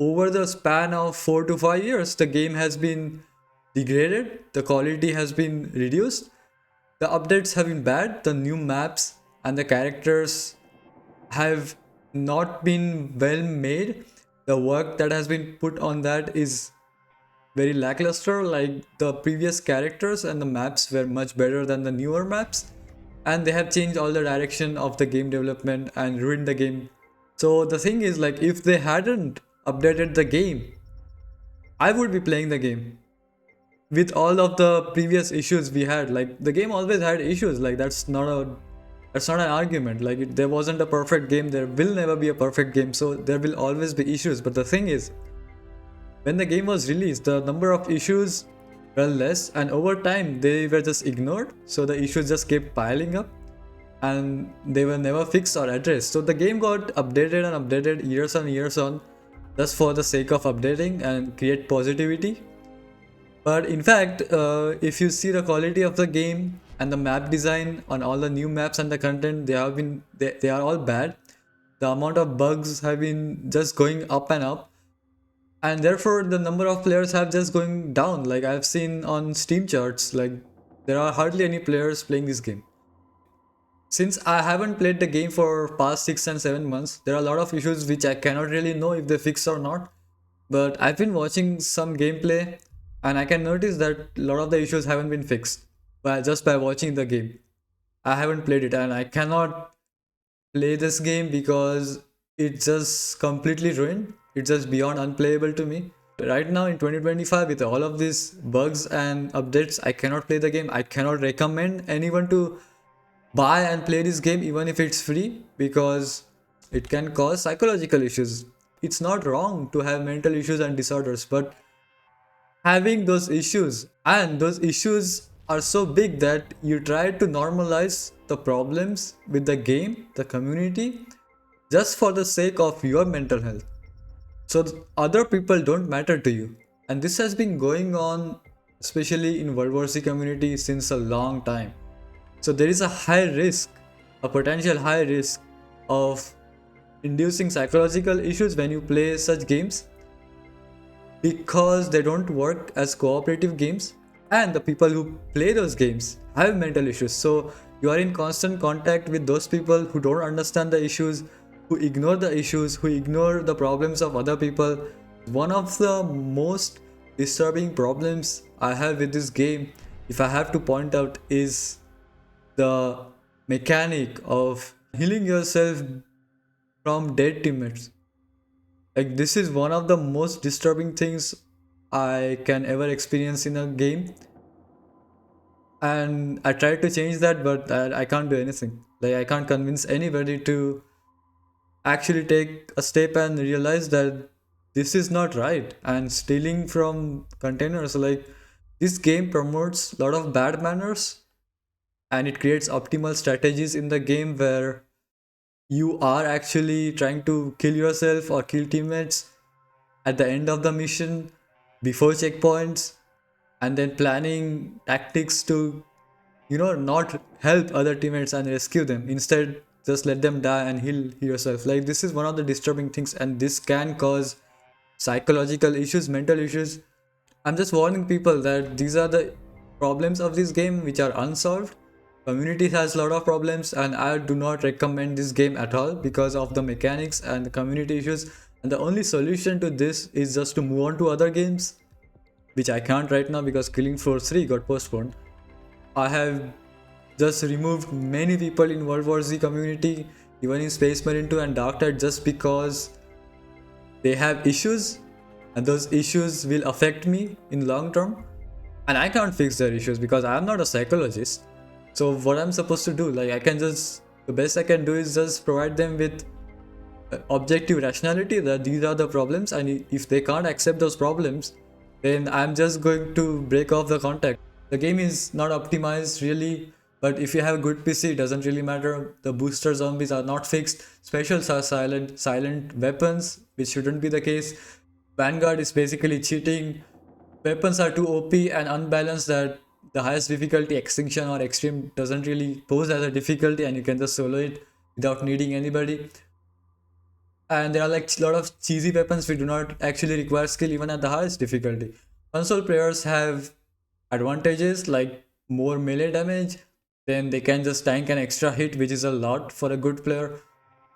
over the span of 4 to 5 years, the game has been degraded, the quality has been reduced, the updates have been bad, the new maps and the characters have not been well made. The work that has been put on that is very lackluster. Like the previous characters and the maps were much better than the newer maps, and they have changed all the direction of the game development and ruined the game. So the thing is, like, if they hadn't updated the game, I would be playing the game with all of the previous issues we had. Like the game always had issues, like that's not an argument. Like there wasn't a perfect game, there will never be a perfect game, so there will always be issues. But the thing is, when the game was released, the number of issues were less, and over time they were just ignored, so the issues just kept piling up and they were never fixed or addressed. So the game got updated and updated years and years on, just for the sake of updating and create positivity. But in fact, if you see the quality of the game and the map design on all the new maps and the content, they are all bad. The amount of bugs have been just going up and up, and therefore the number of players have just going down. Like I've seen on Steam charts, like there are hardly any players playing this game. Since I haven't played the game for past 6 and 7 months, there are a lot of issues which I cannot really know if they fix or not. But I've been watching some gameplay and I can notice that a lot of the issues haven't been fixed just by watching the game. I haven't played it and I cannot play this game because it's just completely ruined. It's just beyond unplayable to me. Right now in 2025, with all of these bugs and updates, I cannot play the game. I cannot recommend anyone to buy and play this game even if it's free, because it can cause psychological issues. It's not wrong to have mental issues and disorders, but having those issues, and those issues are so big that you try to normalize the problems with the game, the community, just for the sake of your mental health, so other people don't matter to you. And this has been going on especially in World War Z community since a long time. So there is a high risk, a potential high risk of inducing psychological issues when you play such games, because they don't work as cooperative games, and the people who play those games have mental issues. So you are in constant contact with those people who don't understand the issues, who ignore the issues, who ignore the problems of other people. One of the most disturbing problems I have with this game, if I have to point out, is the mechanic of healing yourself from dead teammates. Like this is one of the most disturbing things I can ever experience in a game, and I tried to change that, but I can't do anything. Like I can't convince anybody to actually take a step and realize that this is not right. And stealing from containers, like this game promotes a lot of bad manners, and it creates optimal strategies in the game where you are actually trying to kill yourself or kill teammates at the end of the mission, before checkpoints, and then planning tactics to, not help other teammates and rescue them. Instead, just let them die and heal yourself. Like this is one of the disturbing things, and this can cause psychological issues, mental issues. I'm just warning people that these are the problems of this game which are unsolved. Community has a lot of problems, and I do not recommend this game at all because of the mechanics and the community issues. And the only solution to this is just to move on to other games, which I can't right now because Killing Floor 3 got postponed. I have just removed many people in World War Z community, even in Space Marine 2 and Darktide, just because they have issues, and those issues will affect me in long term, and I can't fix their issues because I am not a psychologist. So what I'm supposed to do, like the best I can do is just provide them with objective rationality that these are the problems, and if they can't accept those problems, then I'm just going to break off the contact. The game is not optimized really, but if you have a good PC, it doesn't really matter. The booster zombies are not fixed, specials are silent weapons, which shouldn't be the case. Vanguard is basically cheating. Weapons are too OP and unbalanced that the highest difficulty, Extinction or Extreme, doesn't really pose as a difficulty, and you can just solo it without needing anybody. and there are like a lot of cheesy weapons which do not actually require skill even at the highest difficulty. Console players have advantages like more melee damage, then they can just tank an extra hit, which is a lot for a good player.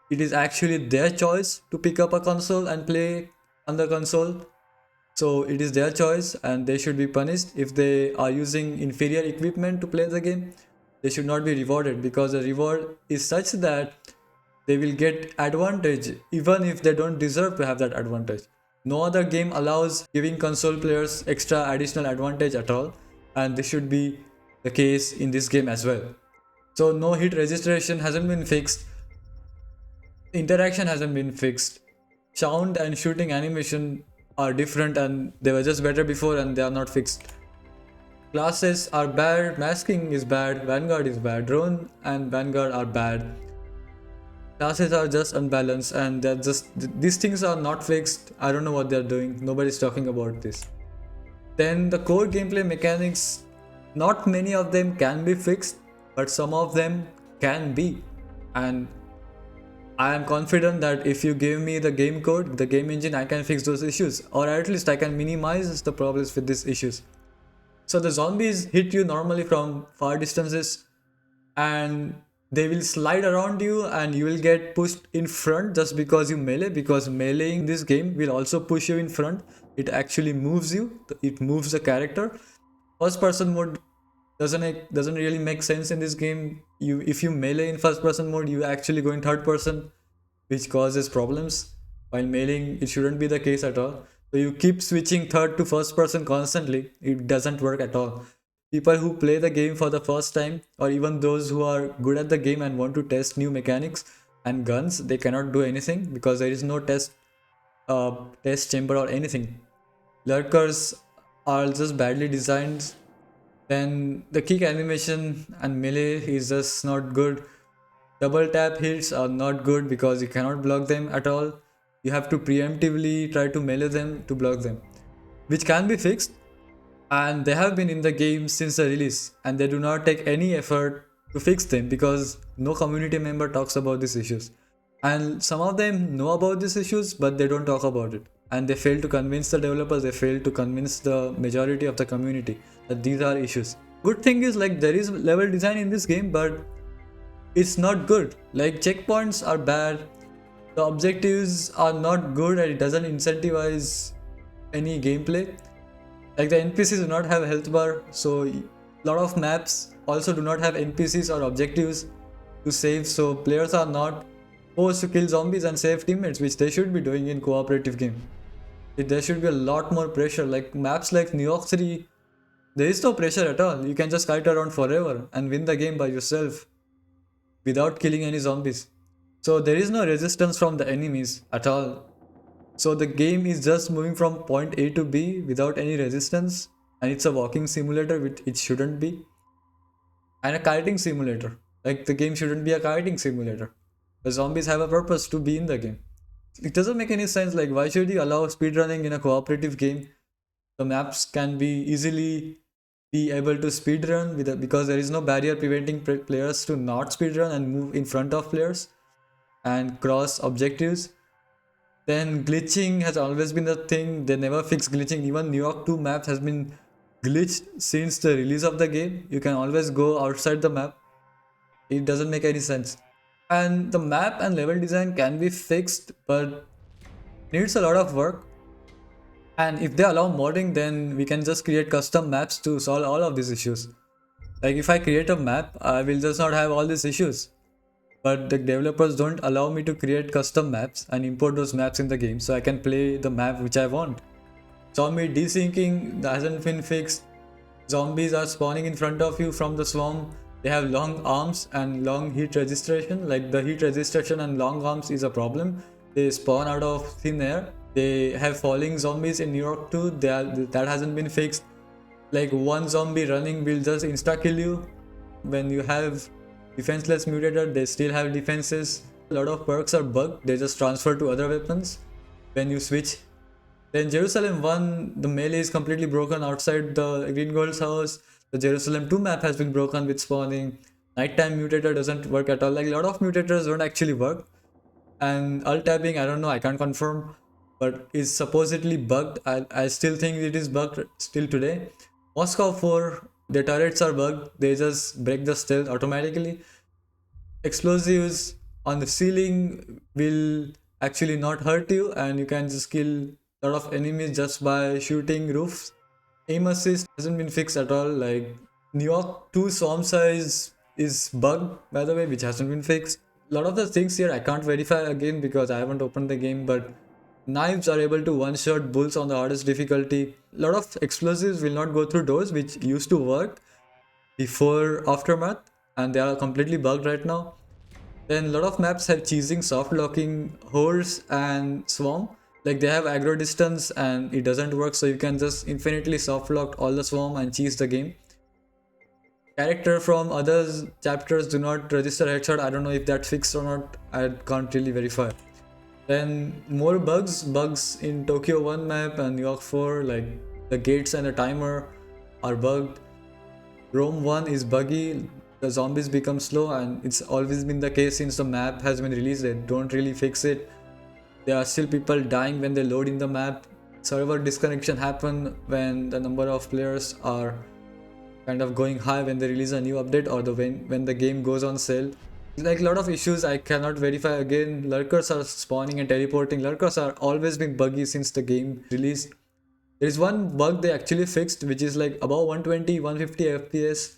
It is actually their choice to pick up a console and play on the console. So it is their choice and they should be punished if they are using inferior equipment to play the game. They should not be rewarded because the reward is such that they will get advantage even if they don't deserve to have that advantage. No other game allows giving console players extra additional advantage at all, and this should be the case in this game as well. So no hit registration hasn't been fixed, interaction hasn't been fixed, sound and shooting animation are different and they were just better before and they are not fixed. Classes are bad, masking is bad, Vanguard is bad, drone and Vanguard are bad. Classes are just unbalanced and they're just, these things are not fixed. I don't know what they're doing. Nobody's talking about this. Then the core gameplay mechanics, not many of them can be fixed, but some of them can be. And I am confident that if you give me the game code, the game engine, I can fix those issues, or at least I can minimize the problems with these issues. So the zombies hit you normally from far distances and they will slide around you and you will get pushed in front just because you melee, because meleeing this game will also push you in front. It actually moves you, it moves the character. First person mode doesn't really make sense in this game. If you melee in first person mode, you actually go in third person, which causes problems. While meleeing, it shouldn't be the case at all. So you keep switching third to first person constantly, it doesn't work at all. People who play the game for the first time, or even those who are good at the game and want to test new mechanics and guns, they cannot do anything because there is no test chamber or anything. Lurkers are just badly designed. Then the kick animation and melee is just not good. Double tap hits are not good because you cannot block them at all. You have to preemptively try to melee them to block them, which can be fixed, and they have been in the game since the release and they do not take any effort to fix them because no community member talks about these issues, and some of them know about these issues but they don't talk about it, and they fail to convince the developers, they fail to convince the majority of the community that these are issues. Good thing is like there is level design in this game, but it's not good. Like checkpoints are bad, the objectives are not good, and it doesn't incentivize any gameplay. Like the NPCs do not have a health bar, so a lot of maps also do not have NPCs or objectives to save, so players are not forced to kill zombies and save teammates, which they should be doing in cooperative game. There should be a lot more pressure. Like maps like New York 3, there is no pressure at all. You can just kite around forever and win the game by yourself without killing any zombies. So there is no resistance from the enemies at all. So the game is just moving from point A to B without any resistance, and it's a walking simulator, which it shouldn't be, and a kiting simulator. Like the game shouldn't be a kiting simulator. The zombies have a purpose to be in the game. It doesn't make any sense. Like why should you allow speedrunning in a cooperative game? The maps can be easily be able to speedrun because there is no barrier preventing players to not speedrun and move in front of players and cross objectives. Then glitching has always been the thing. They never fix glitching. Even New York 2 map has been glitched since the release of the game. You can always go outside the map. It doesn't make any sense. And the map and level design can be fixed, but needs a lot of work. And if they allow modding, then we can just create custom maps to solve all of these issues. Like if I create a map, I will just not have all these issues. But the developers don't allow me to create custom maps and import those maps in the game, so I can play the map which I want. Zombie desyncing hasn't been fixed. Zombies are spawning in front of you from the swarm. They have long arms and long heat registration. Like the heat registration and long arms is a problem. They spawn out of thin air. They have falling zombies in New York 2. That hasn't been fixed. Like one zombie running will just insta kill you. When you have defenseless mutator, they still have defenses. A lot of perks are bugged, they just transfer to other weapons when you switch. Then Jerusalem 1, the melee is completely broken outside the Green Gold's house. The Jerusalem 2 map has been broken with spawning. Nighttime mutator doesn't work at all. Like a lot of mutators don't actually work. And alt tabbing, I don't know, I can't confirm, but is supposedly bugged. I still think it is bugged still today. Moscow 4, the turrets are bugged, they just break the stealth automatically. Explosives on the ceiling will actually not hurt you, and you can just kill a lot of enemies just by shooting roofs. Aim assist hasn't been fixed at all. Like New York 2 swarm size is bugged, by the way, which hasn't been fixed. A lot of the things here I can't verify again because I haven't opened the game, but knives are able to one-shot bulls on the hardest difficulty. A lot of explosives will not go through doors, which used to work before Aftermath, and they are completely bugged right now. Then a lot of maps have cheesing, soft locking, horse and swarm. Like they have aggro distance and it doesn't work, so you can just infinitely soft lock all the swarm and cheese the game. Character from other chapters do not register headshot. I don't know if that's fixed or not. I can't really verify. Then more bugs in Tokyo 1 map and New York 4, like the gates and the timer are bugged. Rome 1 is buggy, the zombies become slow, and it's always been the case since the map has been released. They don't really fix it. There are still people dying when they load in the map. Server disconnection happen when the number of players are kind of going high when they release a new update, or when the game goes on sale. Like a lot of issues I cannot verify again. Lurkers are spawning and teleporting. Lurkers are always been buggy since the game released. There is one bug they actually fixed, which is like above 120 150 fps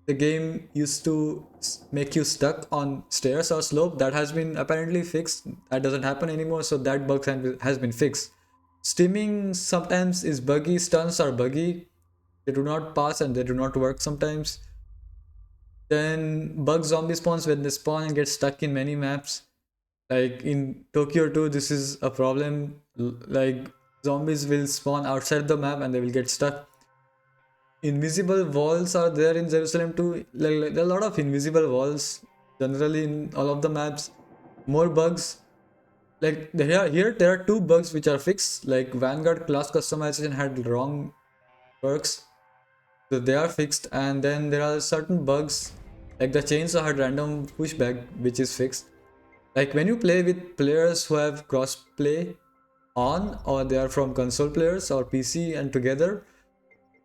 the game used to make you stuck on stairs or slope. That has been apparently fixed. That doesn't happen anymore, so that bug has been fixed. Steaming sometimes is buggy. Stuns are buggy. They do not pass and they do not work sometimes. Then bug zombie spawns when they spawn and get stuck in many maps. Like in Tokyo 2, this is a problem. Like zombies will spawn outside the map and they will get stuck. Invisible walls are there in Jerusalem too. Like there are a lot of invisible walls generally in all of the maps. More bugs. Like here there are two bugs which are fixed. Like Vanguard class customization had wrong perks, so they are fixed. And then there are certain bugs like the chainsaw had random pushback, which is fixed. Like when you play with players who have crossplay on, or they are from console players or PC and together,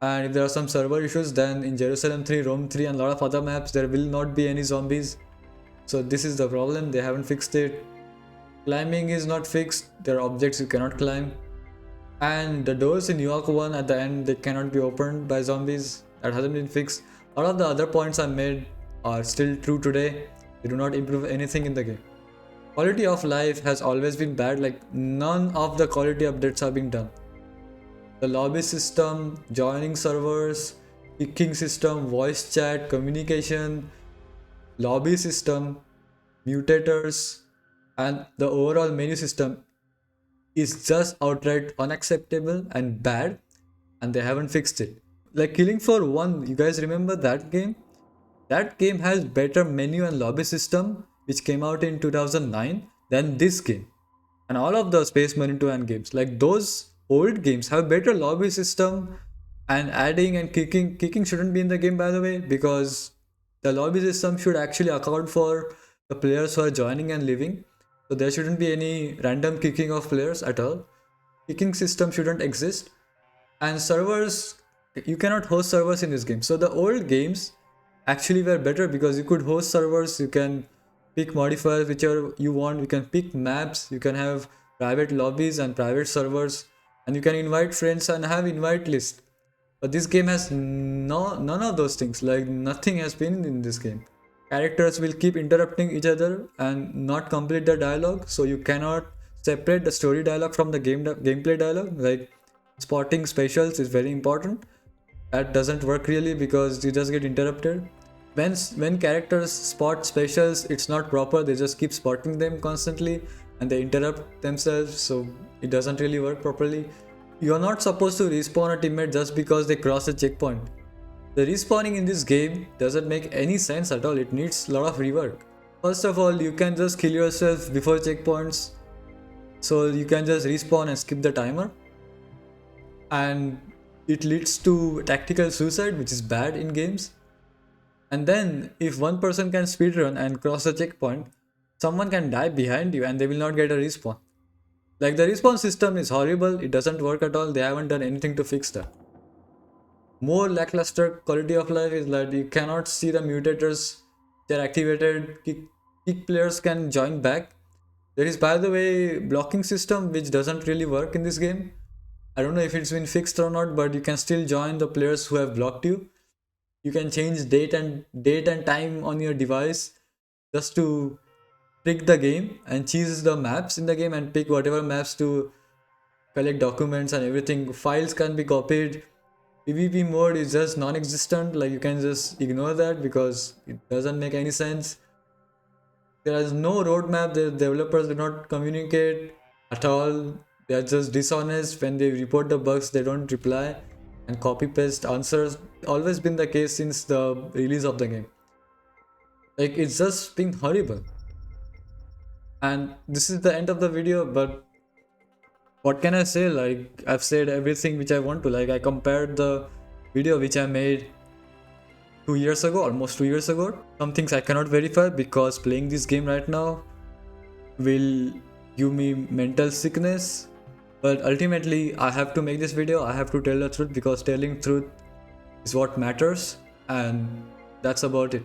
and if there are some server issues, then in Jerusalem 3, Rome 3 and a lot of other maps there will not be any zombies. So this is the problem, they haven't fixed it. Climbing is not fixed, there are objects you cannot climb. And the doors in New York 1 at the end, they cannot be opened by zombies. That hasn't been fixed. All of the other points I made are still true today. They do not improve anything in the game. Quality of life has always been bad. Like none of the quality updates are being done. The lobby system, joining servers, picking system, voice chat, communication, lobby system, mutators, and the overall menu system is just outright unacceptable and bad, and they haven't fixed it. Like Killing Floor 1, you guys remember that game? That game has better menu and lobby system, which came out in 2009, than this game. And all of the Space Marine 2 and games, like those old games have better lobby system, and adding and kicking shouldn't be in the game, by the way, because the lobby system should actually account for the players who are joining and leaving. So there shouldn't be any random kicking of players at all. Kicking system shouldn't exist. And servers, you cannot host servers in this game. So the old games actually were better because you could host servers, you can pick modifiers whichever you want, you can pick maps, you can have private lobbies and private servers, and you can invite friends and have invite list. But this game has none of those things. Like nothing has been in this game. Characters will keep interrupting each other and not complete the dialogue, so you cannot separate the story dialogue from the gameplay dialogue. Like spotting specials is very important. That doesn't work really because you just get interrupted. When characters spot specials, it's not proper. They just keep spotting them constantly and they interrupt themselves, so it doesn't really work properly. You're not supposed to respawn a teammate just because they cross a checkpoint. The respawning in this game doesn't make any sense at all. It needs a lot of rework. First of all, you can just kill yourself before checkpoints, so you can just respawn and skip the timer, and it leads to tactical suicide, which is bad in games. And then if one person can speedrun and cross the checkpoint, Someone can die behind you and they will not get a respawn. Like the respawn system is horrible, it doesn't work at all, they haven't done anything to fix that. More lackluster quality of life is that you cannot see the mutators, they're activated, kick players can join back. There is, by the way, blocking system which doesn't really work in this game. I don't know if it's been fixed or not, but you can still join the players who have blocked you. You can change date and time on your device just to trick the game and choose the maps in the game and pick whatever maps to collect documents and everything. Files can be copied. PvP mode is just non-existent, like you can just ignore that because it doesn't make any sense. There is no roadmap, the developers do not communicate at all. They are just dishonest. When they report the bugs, they don't reply and copy paste answers. Always been the case since the release of the game. Like it's just been horrible. And this is the end of the video, but what can I say? Like I've said everything which I want to. Like I compared the video which I made 2 years ago, almost 2 years ago. Some things I cannot verify because playing this game right now will give me mental sickness. But ultimately I have to make this video. I have to tell the truth because telling truth is what matters, and that's about it.